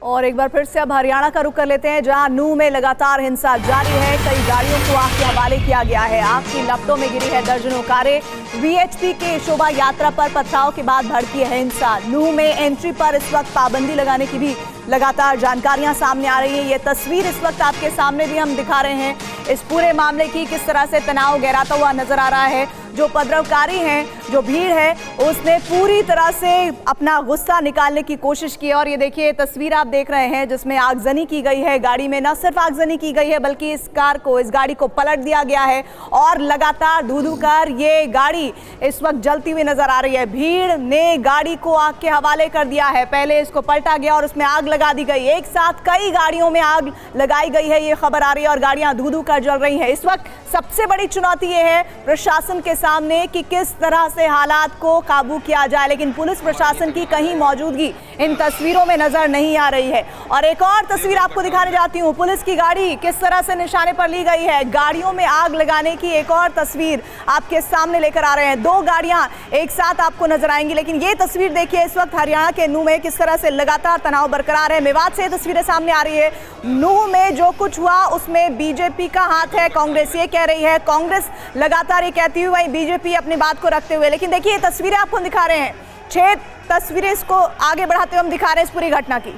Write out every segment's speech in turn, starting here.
और एक बार फिर से अब हरियाणा का रुख कर लेते हैं, जहां नूंह में लगातार हिंसा जारी है। कई गाड़ियों को आग के हवाले किया गया है। आग की लपटों में गिरी है दर्जनों कारें। वीएचपी के शोभा यात्रा पर पथराव के बाद भड़की है हिंसा। नूंह में एंट्री पर इस वक्त पाबंदी लगाने की भी लगातार जानकारियां सामने आ रही है। ये तस्वीर इस वक्त आपके सामने भी हम दिखा रहे हैं इस पूरे मामले की, किस तरह से तनाव गहराता हुआ नजर आ रहा है। जो उपद्रवकारी हैं, जो भीड़ है, उसने पूरी तरह से अपना गुस्सा निकालने की कोशिश की। और ये देखिए तस्वीर आप देख रहे हैं जिसमें आगजनी की गई है। गाड़ी में न सिर्फ आगजनी की गई है बल्कि इस गाड़ी को पलट दिया गया है और लगातार धू कर ये गाड़ी इस वक्त जलती हुई नजर आ रही है। भीड़ ने गाड़ी को आग के हवाले कर दिया है। पहले इसको पलटा गया और उसमें आग लगा दी गई। एक साथ कई गाड़ियों में आग लगाई गई है, ये खबर आ रही है और गाड़ियां धू कर जल रही हैं। इस वक्त सबसे बड़ी चुनौती ये है प्रशासन के सामने कि किस तरह से हालात को काबू किया जाए, लेकिन पुलिस प्रशासन की कहीं मौजूदगी इन तस्वीरों में नजर नहीं आ रही है। और एक और तस्वीर आपको दिखाने जाती हूँ, पुलिस की गाड़ी किस तरह से निशाने पर ली गई है। गाड़ियों में आग लगाने की एक और तस्वीर आपके सामने लेकर आ रहे हैं। दो गाड़ियां एक साथ आपको नजर आएंगी, लेकिन ये तस्वीर देखिए इस वक्त हरियाणा के नूंह में किस तरह से लगातार तनाव बरकरार है। मेवात से तस्वीरें सामने आ रही है। नूंह में जो कुछ हुआ उसमें बीजेपी का हाथ है, कांग्रेस ये कह रही है। कांग्रेस लगातार ये कहती हुई, वहीं बीजेपी अपनी बात को रखते हुए। लेकिन देखिए तस्वीरें आपको दिखा रहे हैं, 6 तस्वीरें इसको आगे बढ़ाते हुए हम दिखा रहे हैं इस पूरी घटना की।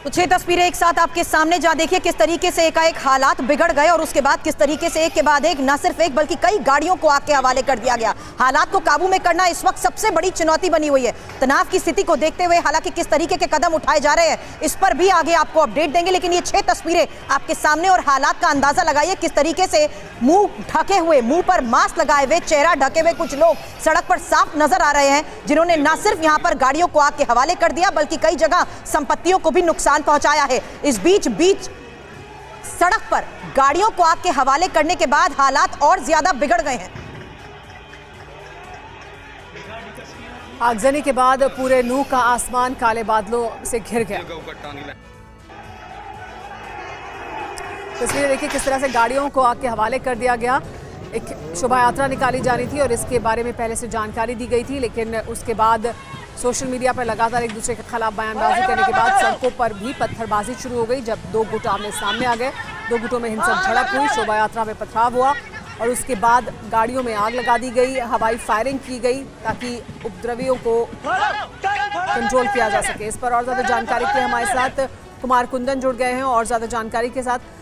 तो 6 तस्वीरें एक साथ आपके सामने, जहां देखिए किस तरीके से एकाएक हालात बिगड़ गए और उसके बाद किस तरीके से एक के बाद एक न सिर्फ एक बल्कि कई गाड़ियों को आग के हवाले कर दिया गया। हालात को काबू में करना इस वक्त सबसे बड़ी चुनौती बनी हुई है। तनाव की स्थिति को देखते हुए हालांकि किस तरीके के कदम उठाए जा रहे हैं इस पर भी आगे आपको अपडेट देंगे, लेकिन ये 6 तस्वीरें आपके सामने और हालात का अंदाजा लगाइए किस तरीके से मुंह ढके हुए, मुंह पर मास्क लगाए हुए, चेहरा ढके हुए कुछ लोग सड़क पर साफ नजर आ रहे हैं, जिन्होंने न सिर्फ यहां पर गाड़ियों को आग के हवाले कर दिया बल्कि कई जगह संपत्तियों को भी नुकसान पहुंचाया है। इस बीच सड़क पर गाड़ियों को आग के हवाले करने के बाद हालात और ज्यादा बिगड़ गए हैं। आगजनी के बाद पूरे नूंह का आसमान काले बादलों से घिर गया। तस्वीरें देखिए किस तरह से गाड़ियों को आग के हवाले कर दिया गया। एक शोभा यात्रा निकाली जानी थी और इसके बारे में पहले से जानकारी दी गई थी, लेकिन उसके बाद सोशल मीडिया पर लगातार एक दूसरे के खिलाफ बयानबाजी करने के बाद सड़कों पर भी पत्थरबाजी शुरू हो गई। जब 2 गुट आमने सामने आ गए, 2 गुटों में हिंसक झड़प हुई, शोभा यात्रा में पथराव हुआ और उसके बाद गाड़ियों में आग लगा दी गई, हवाई फायरिंग की गई ताकि उपद्रवियों को कंट्रोल किया जा सके। इस पर और ज़्यादा जानकारी के हमारे साथ कुमार कुंदन जुड़ गए हैं और ज़्यादा जानकारी के साथ।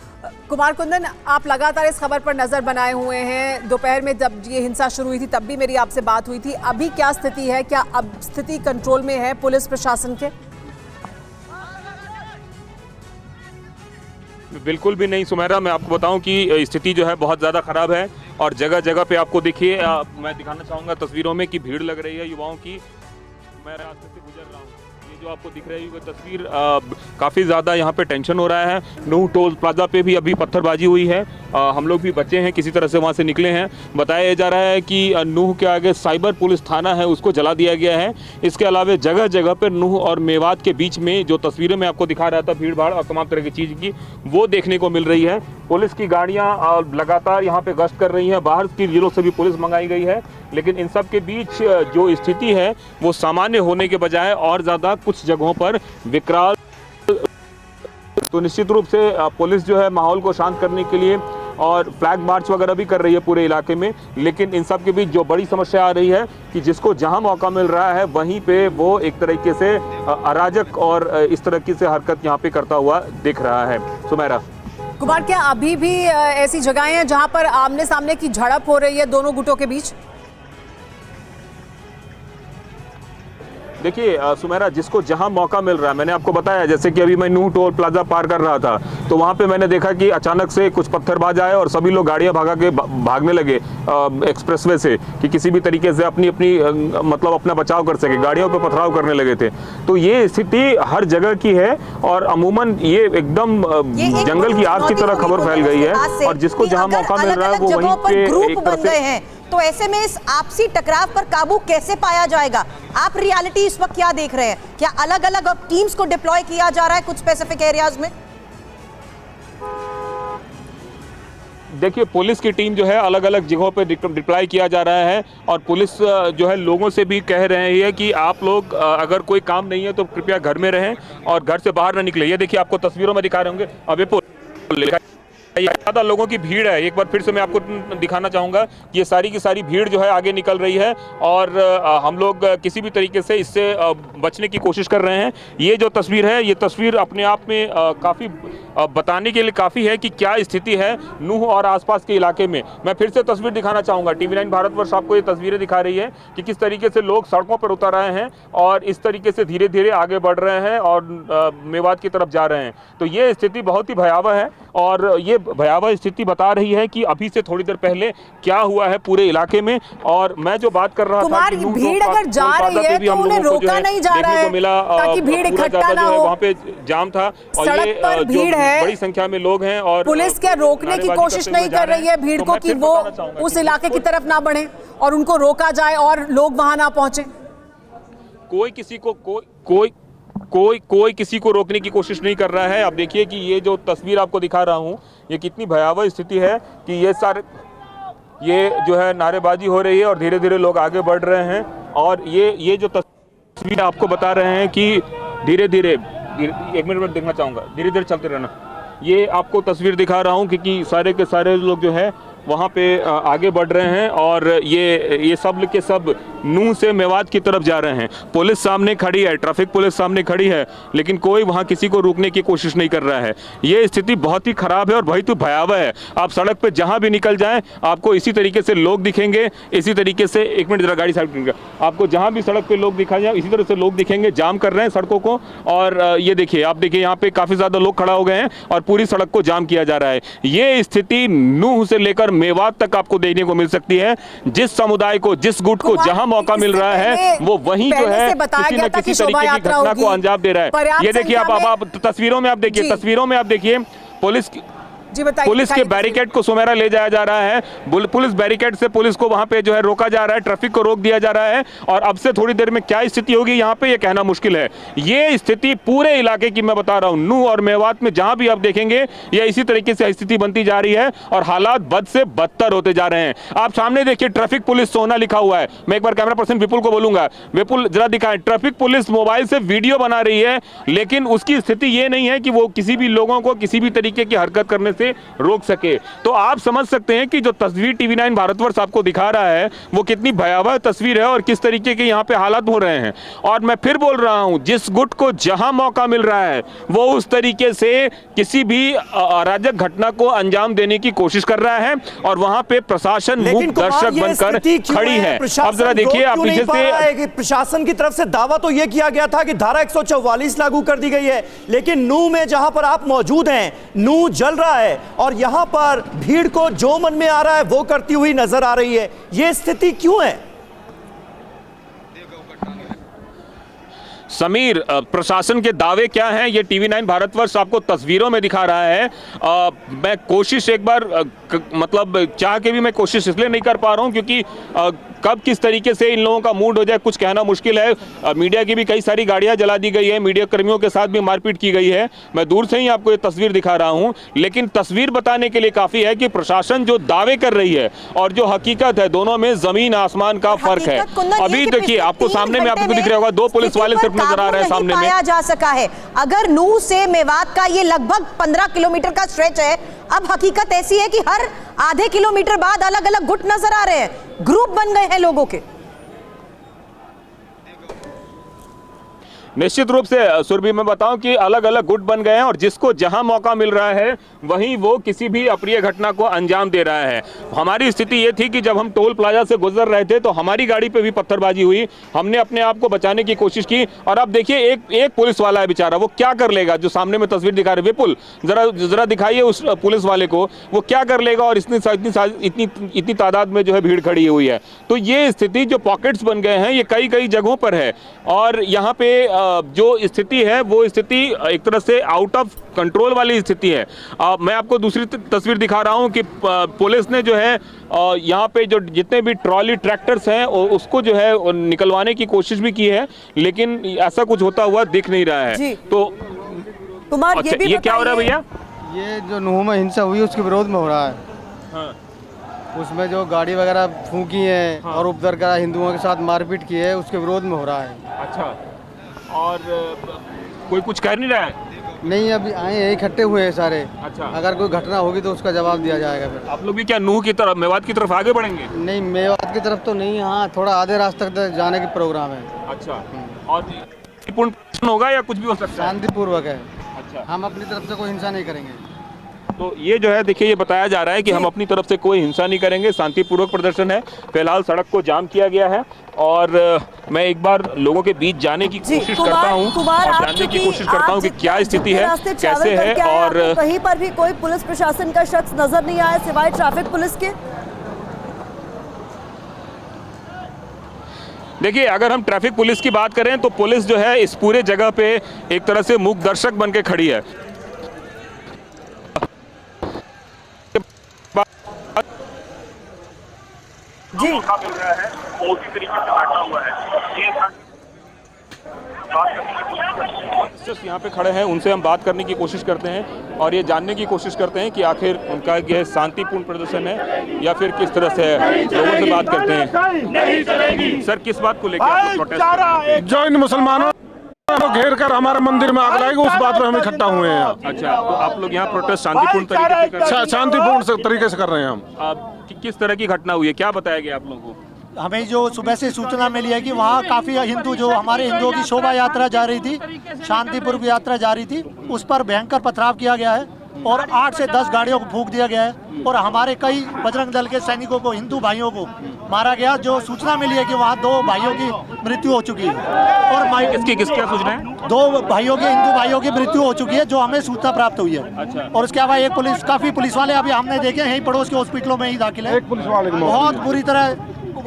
कुमार कुंदन, आप लगातार इस खबर पर नजर बनाए हुए हैं। दोपहर में जब ये हिंसा शुरू हुई थी तब भी मेरी आपसे बात हुई थी। अभी क्या स्थिति है? क्या अब स्थिति कंट्रोल में है पुलिस प्रशासन के? बिल्कुल भी नहीं सुमेरा, मैं आपको बताऊं कि स्थिति जो है बहुत ज़्यादा ख़राब है और जगह जगह पे आपको देखिए, मैं दिखाना चाहूँगा तस्वीरों में कि भीड़ लग रही है युवाओं की। मैं रास्ते से गुजर रहा हूँ, ये जो आपको दिख रही है वो तस्वीर, काफ़ी ज़्यादा यहाँ पे टेंशन हो रहा है। नूंह टोल प्लाजा पे भी अभी पत्थरबाजी हुई है। हम लोग भी बचे हैं, किसी तरह से वहाँ से निकले हैं। बताया जा रहा है कि नूंह के आगे साइबर पुलिस थाना है उसको जला दिया गया है। इसके अलावा जगह जगह पर नूंह और मेवात के बीच में जो तस्वीरें मैं आपको दिखा रहा था, भीड़ भाड़ और तमाम तरह की चीज़ की, वो देखने को मिल रही है। पुलिस की गाड़ियाँ लगातार यहाँ पे गश्त कर रही हैं, बाहर की जिलों से भी पुलिस मंगाई गई है, लेकिन इन सब के बीच जो स्थिति है वो सामान्य होने के बजाय और ज़्यादा कुछ जगहों पर विकराल। तो निश्चित रूप से पुलिस जो है माहौल को शांत करने के लिए और फ्लैग मार्च वगैरह भी कर रही है पूरे इलाके में, लेकिन इन सब के बीच जो बड़ी समस्या आ रही है कि जिसको जहां मौका मिल रहा है वहीं पे वो एक तरीके से अराजक और इस तरह की से हरकत यहाँ पे करता हुआ दिख रहा है। सुमेरा कुमार, क्या अभी भी ऐसी जगहें हैं जहां पर आमने सामने की झड़प हो रही है दोनों गुटों के बीच? देखिए सुमेरा, जिसको जहां मौका मिल रहा है, मैंने आपको बताया जैसे कि अभी मैं नूंह टोल प्लाजा पार कर रहा था तो वहां पे मैंने देखा कि अचानक से कुछ पत्थरबाज आए और सभी लोग गाड़ियां भागने लगे एक्सप्रेसवे से कि किसी भी तरीके से अपनी मतलब अपना बचाव कर सके, गाड़ियों पे पथराव करने लगे थे। तो ये स्थिति हर जगह की है और अमूमन ये एकदम जंगल की आग की तरह खबर फैल गई है और जिसको जहाँ मौका मिल रहा है वो वहीं पे एक तरह से। तो ऐसे में इस आपसी टकराव पर काबू कैसे पाया जाएगा? आप रियलिटी इस वक्त क्या देख रहे हैं? क्या अलग अलग अब टीम्स को डिप्लॉय किया जा रहा है कुछ स्पेसिफिक एरियाज में? देखिए पुलिस की टीम जो है अलग अलग जगहों पे डिप्लॉय किया जा रहा है और पुलिस जो है लोगों से भी कह रहे हैं कि आप लोग अगर कोई काम नहीं है तो कृपया घर में रहें और घर से बाहर ना निकले। ये देखिए आपको तस्वीरों में दिखा रहे होंगे अभी ज़्यादा लोगों की भीड़ है। एक बार फिर से मैं आपको दिखाना चाहूँगा कि ये सारी की सारी भीड़ जो है आगे निकल रही है और हम लोग किसी भी तरीके से इससे बचने की कोशिश कर रहे हैं। ये जो तस्वीर है ये तस्वीर अपने आप में काफ़ी बताने के लिए काफ़ी है कि क्या स्थिति है नूह और आसपास के इलाके में। मैं फिर से तस्वीर दिखाना चाहूँगा, TV9 भारतवर्ष आपको ये तस्वीरें दिखा रही है कि किस तरीके से लोग सड़कों पर उतर रहे हैं और इस तरीके से धीरे धीरे आगे बढ़ रहे हैं और मेवात की तरफ जा रहे हैं। तो ये स्थिति बहुत ही भयावह है और ये भयावह स्थिति बता रही है कि अभी से थोड़ी देर पहले क्या हुआ है पूरे इलाके में। और मैं जो बात कर रहा था कि भीड़ अगर जा रही है तो उन्हें रोका नहीं जा रहा है ताकि भीड़ इकट्ठा ना हो। वहाँ पे जाम था और सड़क पर भीड़ है, बड़ी संख्या में लोग हैं और पुलिस क्या रोकने की कोशिश नहीं कर रही है भीड़ को कि वो उस इलाके की तरफ ना बढ़े और उनको रोका जाए और लोग वहां ना पहुंचे। कोई किसी को कोई किसी को रोकने की कोशिश नहीं कर रहा है। आप देखिए कि ये जो तस्वीर आपको दिखा रहा हूँ ये कितनी भयावह स्थिति है कि ये जो है नारेबाजी हो रही है और धीरे धीरे लोग आगे बढ़ रहे हैं। और ये जो तस्वीर आपको बता रहे हैं कि धीरे धीरे, एक मिनट में देखना चाहूँगा, धीरे धीरे चलते रहना। ये आपको तस्वीर दिखा रहा हूँ क्योंकि सारे के सारे लोग जो है वहाँ पे आगे बढ़ रहे हैं और ये सब के सब नूह से मेवात की तरफ जा रहे हैं। पुलिस सामने खड़ी है, ट्रैफिक पुलिस सामने खड़ी है, लेकिन कोई वहाँ किसी को रोकने की कोशिश नहीं कर रहा है। ये स्थिति बहुत ही खराब है और बहुत ही भयावह है। आप सड़क पे जहाँ भी निकल जाएं आपको इसी तरीके से लोग दिखेंगे, इसी तरीके से, एक मिनट जरा गाड़ी साइड करेंगे, आपको जहाँ भी सड़क पे लोग दिखा जाए इसी तरह से लोग दिखेंगे, जाम कर रहे हैं सड़कों को। और ये देखिए, आप देखिए यहाँ पे काफ़ी ज़्यादा लोग खड़ा हो गए हैं और पूरी सड़क को जाम किया जा रहा है। ये स्थिति नूह से लेकर मेवात तक आपको देखने को मिल सकती है। जिस समुदाय को, जिस गुट को जहां मौका मिल रहा है वो वहीं जो है किसी न किसी तरीके की घटना को अंजाम दे रहा है। ये देखिए आप तस्वीरों में आप देखिए पुलिस के बैरिकेड को सुमेरा ले जाया जा रहा है। पुलिस बैरिकेड से पुलिस को वहां पे जो है रोका जा रहा है, ट्रैफिक को रोक दिया जा रहा है। और अब से थोड़ी देर में क्या स्थिति होगी यहाँ पे ये कहना मुश्किल है। ये स्थिति पूरे इलाके की मैं बता रहा हूँ, नूह और मेवात में जहां भी आप देखेंगे ये इसी तरीके से स्थिति बनती जा रही है और हालात बद से बदतर होते जा रहे हैं। आप सामने देखिए ट्रैफिक पुलिस सोना लिखा हुआ है। मैं एक बार कैमरा पर्सन विपुल को बोलूंगा, विपुल जरा दिखाएं। ट्रैफिक पुलिस मोबाइल से वीडियो बना रही है लेकिन उसकी स्थिति ये नहीं है कि वो किसी भी लोगों को किसी भी तरीके की हरकत करने से रोक सके। तो आप समझ सकते हैं कि जो तस्वीर TV9 भारतवर्ष आपको दिखा रहा है वो कितनी भयावह तस्वीर है और किस तरीके के यहाँ पे हालात हो रहे हैं। और मैं फिर बोल रहा हूँ, जिस गुट को जहां मौका मिल रहा है वो उस तरीके से किसी भी अराजक घटना को अंजाम देने की कोशिश कर रहा है और वहां पे प्रशासन मूक दर्शक बनकर खड़ी है। अब जरा देखिए, आप पीछे से प्रशासन की तरफ से दावा तो यह किया गया था कि धारा 144 लागू कर दी गई है, लेकिन नूह में जहां पर आप मौजूद हैं नूह जल रहा है और यहां पर भीड़ को जो मन में आ रहा है वो करती हुई नजर आ रही है। यह स्थिति क्यों है? समीर, प्रशासन के दावे क्या हैं ये TV9 भारतवर्ष आपको तस्वीरों में दिखा रहा है। मैं कोशिश एक बार मतलब चाह के भी मैं कोशिश इसलिए नहीं कर पा रहा हूं क्योंकि कब किस तरीके से इन लोगों का मूड हो जाए कुछ कहना मुश्किल है। मीडिया की भी कई सारी गाड़ियां जला दी गई है, मीडिया कर्मियों के साथ भी मारपीट की गई है। मैं दूर से ही आपको ये तस्वीर दिखा रहा हूं, लेकिन तस्वीर बताने के लिए काफी है कि प्रशासन जो दावे कर रही है और जो हकीकत है दोनों में जमीन आसमान का फर्क है। अभी देखिए आपको सामने में आपको दिख रहा होगा, 2 पुलिस वाले सिर्फ नजर आ रहे हैं सामने में। जा सका है अगर नूह से मेवात का ये लगभग 15 किलोमीटर का स्ट्रेच है। अब हकीकत ऐसी है कि हर आधे किलोमीटर बाद अलग अलग गुट नजर आ रहे हैं, ग्रुप बन गए हैं लोगों के। निश्चित रूप से सुरभि मैं बताऊं कि अलग अलग गुट बन गए हैं और जिसको जहां मौका मिल रहा है वहीं वो किसी भी अप्रिय घटना को अंजाम दे रहा है। हमारी स्थिति ये थी कि जब हम टोल प्लाजा से गुजर रहे थे तो हमारी गाड़ी पे भी पत्थरबाजी हुई, हमने अपने आप को बचाने की कोशिश की। और अब देखिए एक पुलिस वाला है बेचारा, वो क्या कर लेगा? जो सामने में तस्वीर दिखा रहे विपुल, जरा दिखाइए उस पुलिस वाले को, वो क्या कर लेगा? और इतनी तादाद में जो है भीड़ खड़ी हुई है। तो ये स्थिति जो पॉकेट्स बन गए हैं ये कई जगहों पर है और यहाँ पे जो स्थिति है वो स्थिति एक तरह से आउट ऑफ कंट्रोल वाली स्थिति है। मैं आपको दूसरी तस्वीर दिखा रहा हूं कि पुलिस ने जो है यहाँ पे जो जितने भी ट्रॉली ट्रैक्टर्स हैं उसको जो है निकलवाने की कोशिश भी की है, लेकिन ऐसा कुछ होता हुआ दिख नहीं रहा है। तो कुमार, अच्छा, ये क्या हो रहा है भैया? ये जो नूह में हिंसा हुई उसके विरोध में हो रहा है। उसमें जो गाड़ी वगैरह फूंकी है और उपद्रव करा, हिंदुओं के साथ मारपीट की है, उसके विरोध में हो रहा है। अच्छा, और कोई कुछ कह नहीं रहा है? नहीं, अभी आए हैं, इकट्ठे हुए हैं सारे। अच्छा, अगर कोई घटना होगी तो उसका जवाब दिया जाएगा फिर। आप लोग भी क्या नूह की तरफ, मेवात की तरफ आगे बढ़ेंगे? नहीं, मेवात की तरफ तो नहीं, हाँ थोड़ा आधे रास्ते तक जाने की प्रोग्राम है। अच्छा, और शांतिपूर्ण प्रदर्शन होगा या कुछ भी हो सकता है? शांतिपूर्वक है। अच्छा, हम अपनी तरफ से कोई हिंसा नहीं करेंगे। तो ये जो है देखिए, ये बताया जा रहा है कि हम अपनी तरफ से कोई हिंसा नहीं करेंगे, शांतिपूर्वक प्रदर्शन है। फिलहाल सड़क को जाम किया गया है और मैं एक बार लोगों के बीच जाने की कोशिश करता हूँ और जानने की कोशिश करता हूँ कि क्या स्थिति है, कैसे है। और कहीं पर भी कोई पुलिस प्रशासन का शख्स नजर नहीं आया सिवाय ट्रैफिक पुलिस के। देखिए, अगर हम ट्रैफिक पुलिस की बात करें तो पुलिस जो है इस पूरे जगह पे एक तरह से मूक दर्शक बन के खड़ी है। जी, मिल रहा है वो उसी तरीके से बैठा हुआ है। ये यहाँ पे खड़े हैं, उनसे हम बात करने की कोशिश करते हैं और ये जानने की कोशिश करते हैं कि आखिर उनका यह शांतिपूर्ण प्रदर्शन है या फिर किस तरह से है। लोगों से बात करते हैं। सर, किस बात को लेकर आप लोग प्रोटेस्ट? जो इन मुसलमानों को घेर कर हमारे मंदिर में आग लगाएगी, उस बात पर हम इकट्ठा हुए हैं। अच्छा, तो आप लोग यहाँ प्रोटेस्ट शांतिपूर्ण तरीके से कर रहे हैं? शांतिपूर्ण तरीके से कर रहे हैं हम। किस तरह की घटना हुई है, क्या बताया गया आप लोगों को? हमें जो सुबह से सूचना मिली है कि वहाँ काफ़ी हिंदू, जो हमारे हिंदुओं की शोभा यात्रा जा रही थी, शांतिपूर्वक यात्रा जा रही थी, उस पर भयंकर पथराव किया गया है और 8 से 10 गाड़ियों को फूंक दिया गया है और हमारे कई बजरंग दल के सैनिकों को, हिंदू भाइयों को मारा गया। जो सूचना मिली है कि वहाँ 2 भाइयों की मृत्यु हो चुकी है और किसकी सूचना है? 2 भाइयों की, हिंदू भाइयों की मृत्यु हो चुकी है, जो हमें सूचना प्राप्त हुई है। अच्छा। और उसके अलावा काफ़ी पुलिस वाले अभी हमने देखे यहीं पड़ोस के हॉस्पिटलों में ही दाखिल है। एक पुलिस वाले की मौत बहुत बुरी तरह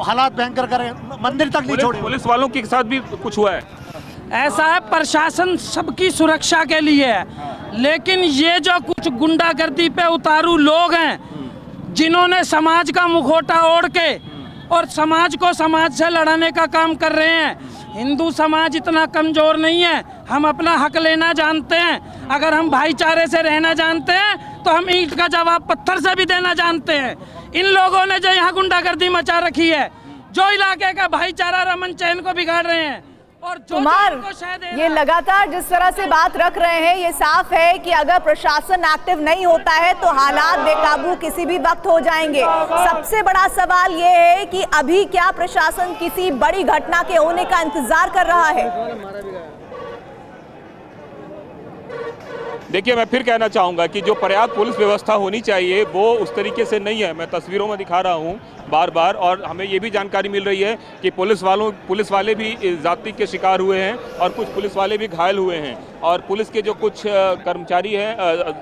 हालात भयंकर करे, मंदिर तक नहीं छोड़े। पुलिस वालों के साथ भी कुछ हुआ है? ऐसा है, प्रशासन सबकी सुरक्षा के लिए है, लेकिन ये जो कुछ गुंडागर्दी पे उतारू लोग हैं, जिन्होंने समाज का मुखौटा ओढ़ के और समाज को समाज से लड़ाने का काम कर रहे हैं। हिंदू समाज इतना कमजोर नहीं है, हम अपना हक लेना जानते हैं। अगर हम भाईचारे से रहना जानते हैं तो हम ईंट का जवाब पत्थर से भी देना जानते हैं। इन लोगों ने जो यहाँ गुंडागर्दी मचा रखी है, जो इलाके का भाईचारा रमन चैन को बिगाड़ रहे हैं और कुमार, ये लगातार जिस तरह से बात रख रहे हैं, ये साफ है कि अगर प्रशासन एक्टिव नहीं होता है तो हालात बेकाबू किसी भी वक्त हो जाएंगे। सबसे बड़ा सवाल ये है कि अभी क्या प्रशासन किसी बड़ी घटना के होने का इंतजार कर रहा है? देखिए, मैं फिर कहना चाहूँगा कि जो पर्याप्त पुलिस व्यवस्था होनी चाहिए वो उस तरीके से नहीं है। मैं तस्वीरों में दिखा रहा हूँ बार बार, और हमें ये भी जानकारी मिल रही है कि पुलिस वाले भी ज़्यादती के शिकार हुए हैं और कुछ पुलिस वाले भी घायल हुए हैं। और पुलिस के जो कुछ कर्मचारी हैं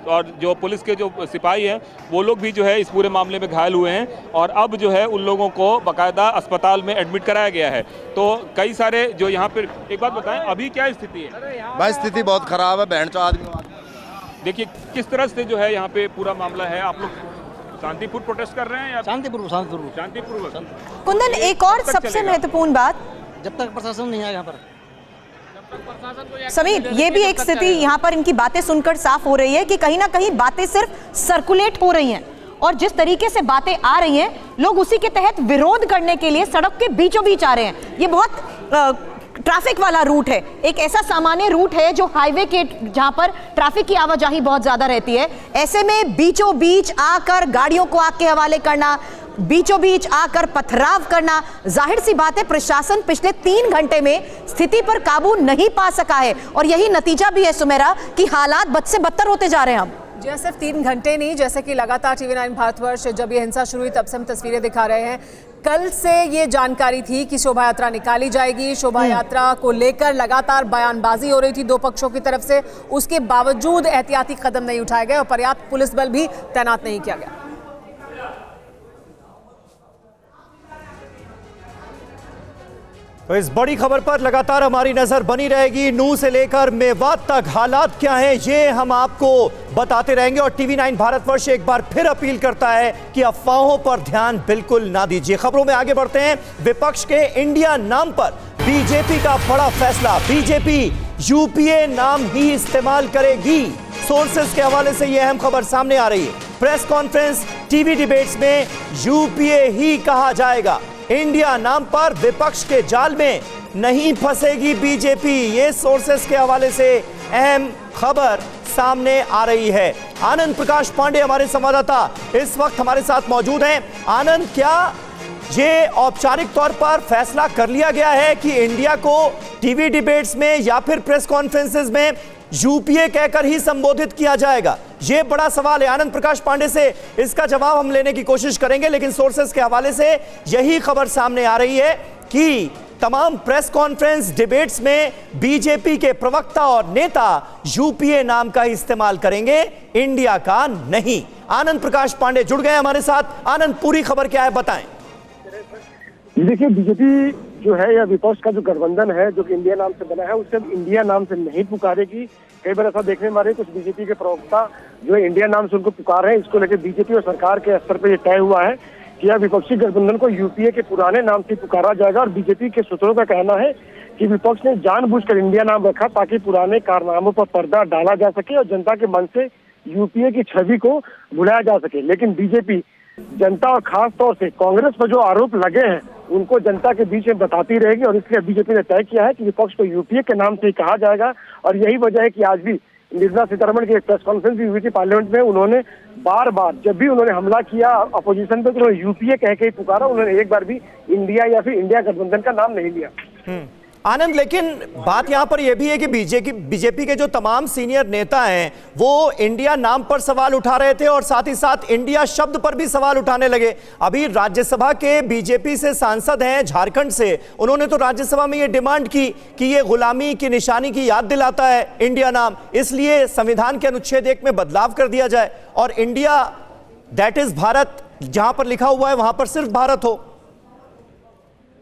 और जो पुलिस के जो सिपाही हैं, वो लोग भी जो है इस पूरे मामले में घायल हुए हैं और अब जो है उन लोगों को बाकायदा अस्पताल में एडमिट कराया गया है। तो कई सारे जो यहाँ पर, एक बात बताएं, अभी क्या स्थिति है? भाई स्थिति बहुत खराब है, बहन आदमी। देखिए किस तरह से जो है यहाँ पे पूरा मामला है। आप लोग शांतिपूर्ण प्रोटेस्ट कर रहे हैं या शांतिपूर्वक? कुंदन, एक और सबसे महत्वपूर्ण बात, जब तक प्रशासन नहीं आया यहाँ पर, समीर, ये भी एक स्थिति यहाँ पर इनकी बातें सुनकर साफ हो रही है कि कहीं ना कहीं बातें सिर्फ सर्कुलेट हो रही हैं और जिस तरीके से बातें आ रही हैं, लोग उसी के तहत विरोध करने के लिए सड़क के बीचों बीच आ रहे हैं। ये बहुत ट्रैफिक वाला रूट है, एक ऐसा सामान्य रूट है जो हाईवे के, जहां पर ट्रैफिक की आवाजाही बहुत ज्यादा रहती है। ऐसे में बीचों बीच आकर गाड़ियों को आग के हवाले करना, बीचों बीच आकर पथराव करना, जाहिर सी बात है प्रशासन पिछले 3 घंटे में स्थिति पर काबू नहीं पा सका है और यही नतीजा भी है सुमेरा कि हालात बद से बदतर होते जा रहे हैं। हम जी, सिर्फ 3 घंटे नहीं, जैसे कि लगातार TV9 भारतवर्ष जब ये हिंसा शुरू हुई तब से हम तस्वीरें दिखा रहे हैं। कल से ये जानकारी थी कि शोभा यात्रा निकाली जाएगी। शोभा यात्रा को लेकर लगातार बयानबाजी हो रही थी 2 पक्षों की तरफ से, उसके बावजूद एहतियाती कदम नहीं उठाए गए और पर्याप्त पुलिस बल भी तैनात नहीं किया गया। तो इस बड़ी खबर पर लगातार हमारी नजर बनी रहेगी। नूह से लेकर मेवात तक हालात क्या हैं, ये हम आपको बताते रहेंगे और TV9 भारतवर्ष एक बार फिर अपील करता है कि अफवाहों पर ध्यान बिल्कुल ना दीजिए। खबरों में आगे बढ़ते हैं। विपक्ष के इंडिया नाम पर बीजेपी का बड़ा फैसला, बीजेपी यूपीए नाम ही इस्तेमाल करेगी। सोर्सेस के हवाले से यह अहम खबर सामने आ रही है। प्रेस कॉन्फ्रेंस, टीवी डिबेट्स में यूपीए ही कहा जाएगा। इंडिया नाम पर विपक्ष के जाल में नहीं फंसेगी बीजेपी। ये सोर्सेस के हवाले से अहम खबर सामने आ रही है। आनंद प्रकाश पांडे हमारे संवाददाता इस वक्त हमारे साथ मौजूद हैं। आनंद, क्या ये औपचारिक तौर पर फैसला कर लिया गया है कि इंडिया को टीवी डिबेट्स में या फिर प्रेस कॉन्फ्रेंसेस में यूपीए कहकर ही संबोधित किया जाएगा? ये बड़ा सवाल है। आनंद प्रकाश पांडे से इसका जवाब हम लेने की कोशिश करेंगे, लेकिन सोर्सेस के हवाले से यही खबर सामने आ रही है कि तमाम प्रेस कॉन्फ्रेंस, डिबेट्स में बीजेपी के प्रवक्ता और नेता यूपीए नाम का इस्तेमाल करेंगे, इंडिया का नहीं। आनंद प्रकाश पांडे जुड़ गए हमारे साथ। आनंद, पूरी खबर क्या है, बताएं। देखिए, बीजेपी जो है या विपक्ष का जो गठबंधन है जो कि इंडिया नाम से बना है, उसे अब इंडिया नाम से नहीं पुकारेगी। कई बार ऐसा देखने में आ रहा है, कुछ बीजेपी के प्रवक्ता जो है इंडिया नाम से उनको पुकार रहे हैं। इसको लेकर बीजेपी और सरकार के स्तर पर यह तय हुआ है कि यह विपक्षी गठबंधन को यूपीए के पुराने नाम से पुकारा जाएगा। और बीजेपी के सूत्रों का कहना है कि विपक्ष ने जानबूझकर इंडिया नाम रखा ताकि पुराने कारनामों पर पर्दा डाला जा सके और जनता के मन से यूपीए की छवि को भुलाया जा सके। लेकिन बीजेपी जनता और खास तौर से कांग्रेस पर जो आरोप लगे हैं उनको जनता के बीच में बताती रहेगी। और इसलिए बीजेपी ने तय किया है कि विपक्ष को यूपीए के नाम से ही कहा जाएगा। और यही वजह है कि आज भी निर्मला सीतारमण की एक प्रेस कॉन्फ्रेंस भी हुई थी पार्लियामेंट में। उन्होंने बार बार जब भी उन्होंने हमला किया अपोजिशन पे, तो उन्होंने यूपीए कह के ही पुकारा। उन्होंने एक बार भी इंडिया या फिर इंडिया गठबंधन का नाम नहीं लिया। आनंद, लेकिन बात यहां पर यह भी है कि बीजेपी के जो तमाम सीनियर नेता हैं वो इंडिया नाम पर सवाल उठा रहे थे और साथ ही साथ इंडिया शब्द पर भी सवाल उठाने लगे। अभी राज्यसभा के बीजेपी से सांसद हैं झारखंड से, उन्होंने तो राज्यसभा में ये डिमांड की कि ये गुलामी की निशानी की याद दिलाता है इंडिया नाम, इसलिए संविधान के अनुच्छेद 1 में बदलाव कर दिया जाए और इंडिया दैट इज भारत जहां पर लिखा हुआ है वहां पर सिर्फ भारत हो।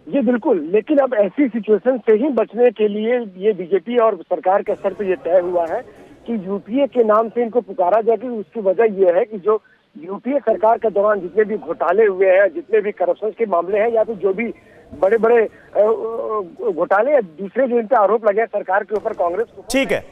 ये बिल्कुल, लेकिन अब ऐसी सिचुएशन से ही बचने के लिए ये बीजेपी और सरकार के स्तर पर यह तय हुआ है कि यूपीए के नाम से इनको पुकारा जाएगा। उसकी वजह यह है कि जो यूपीए सरकार के दौरान जितने भी घोटाले हुए हैं, जितने भी करप्शन के मामले हैं या फिर जो भी बड़े बड़े घोटाले या दूसरे जो इन पे आरोप लगे हैं सरकार के ऊपर, कांग्रेस को, ठीक है।